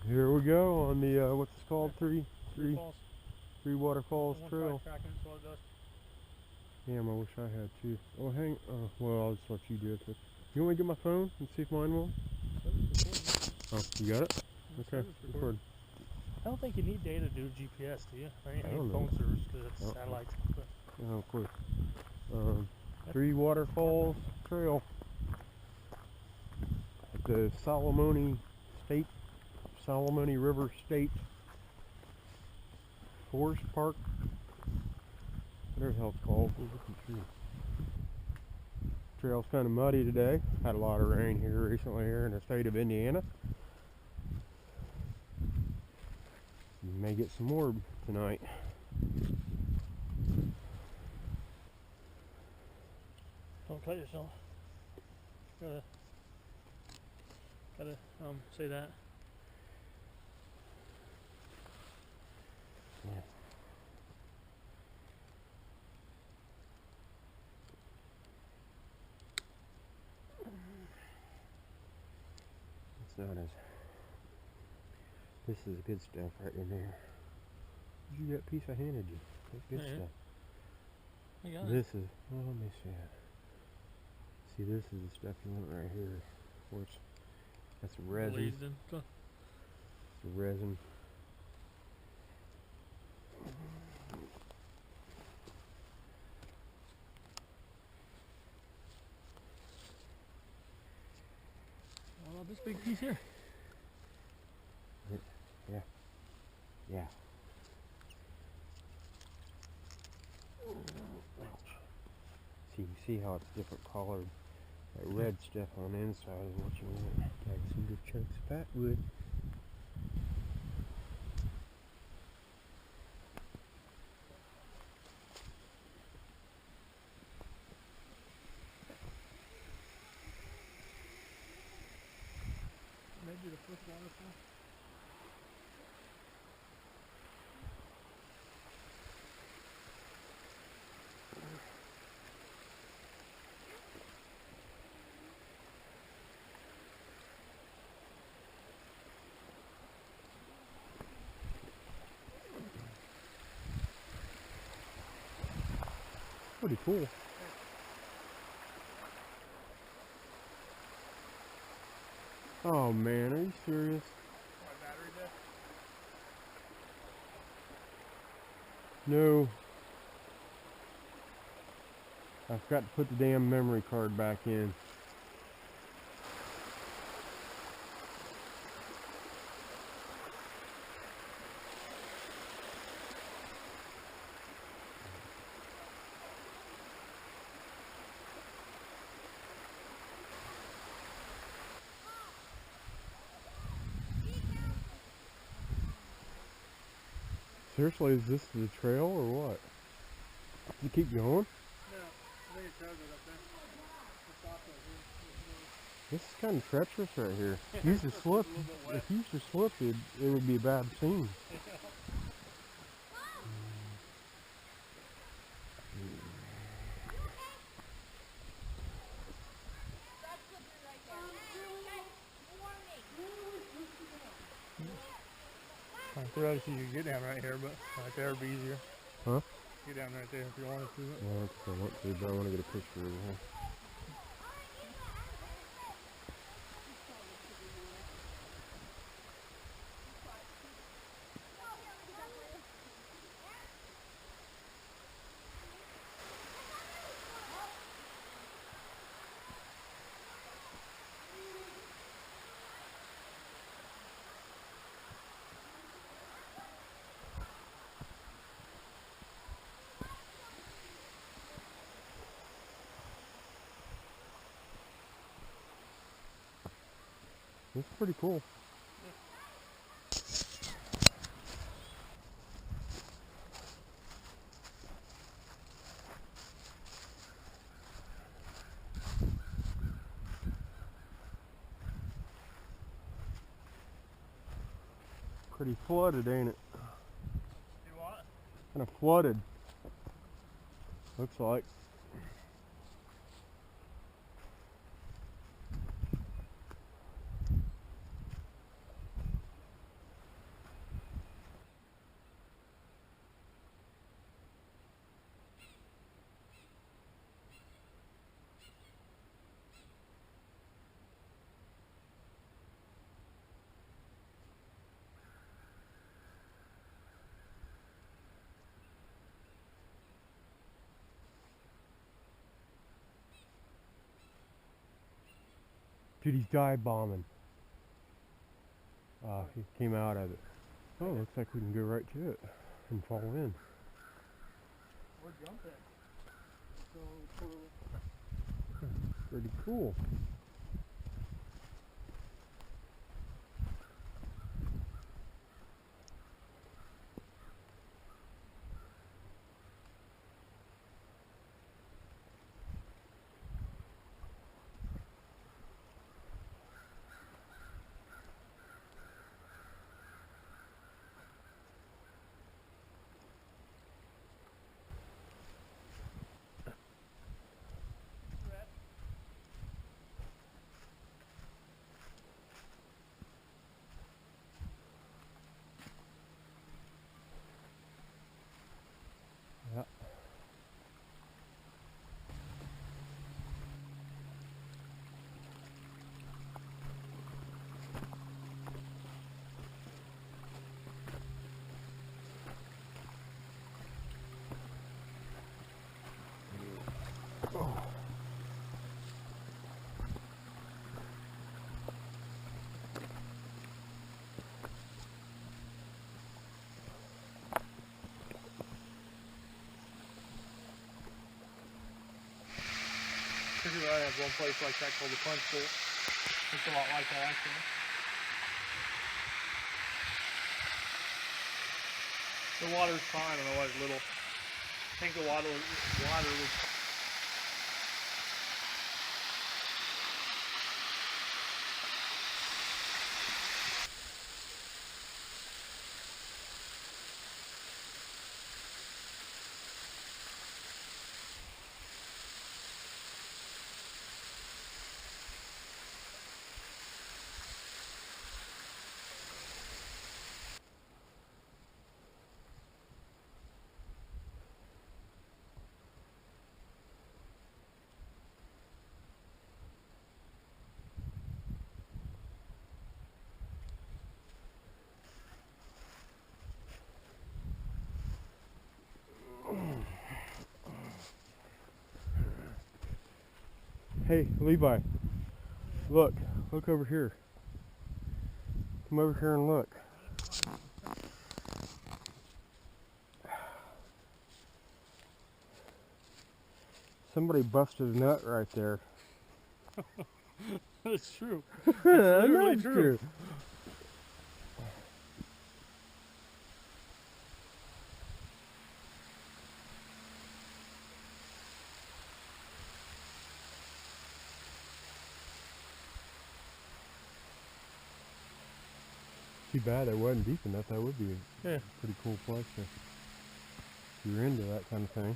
Here we go on the what's it called? Three Waterfalls Trail. Damn, I wish I had too. Oh, well, I'll just let you do it. You want me to get my phone and see if mine will? Oh, you got it? Okay, record. I don't think you need data to do GPS, do you? I don't need phone know. service because it's satellites. Oh, of course. Three Waterfalls Trail at the Salamonie River State Forest Park. Whatever the hell it's called. Trail's kind of muddy today. Had a lot of rain here recently here in the state of Indiana. You may get some more tonight. Don't cut yourself. Gotta say that. Yeah. It's not as. This is good stuff right in there. Did you that piece I handed you? That's good stuff. I got This is. Well, let me see it. See, this is the stuff you want right here. Of course, that's resin. It's resin. What about this big piece here? Yeah. See, you see how it's different colored. That red stuff on the inside is what you want. Got some good chunks of fat wood. Maybe the first waterfall. Pretty cool. Oh man, are you serious? My battery dead? No. I forgot to put the damn memory card back in. Seriously, is this the trail or what? You keep going? No, I think it does it up there. It's off right here. This is kind of treacherous right here. If you used to slip, it would be a bad scene. There obviously you can get down right here, but right there would be easier. Huh? Get down right there if you wanted to. Well, I want to, but I want to get a picture of it. It's pretty cool. Pretty flooded, ain't it? You what? Kind of flooded. Looks like. Dude, he's dive bombing. He came out of it. Oh, looks like we can go right to it and fall in. Or jump it. Pretty cool. Yeah. I have one place like that called the Punch Bowl. It's a lot like that actually. The water's fine, I don't know why it's little. I think the water was Hey, Levi, look over here. Come over here and look. Somebody busted a nut right there. That's true. That's literally true. Too bad it wasn't deep enough. That would be a pretty cool place if you're into that kind of thing.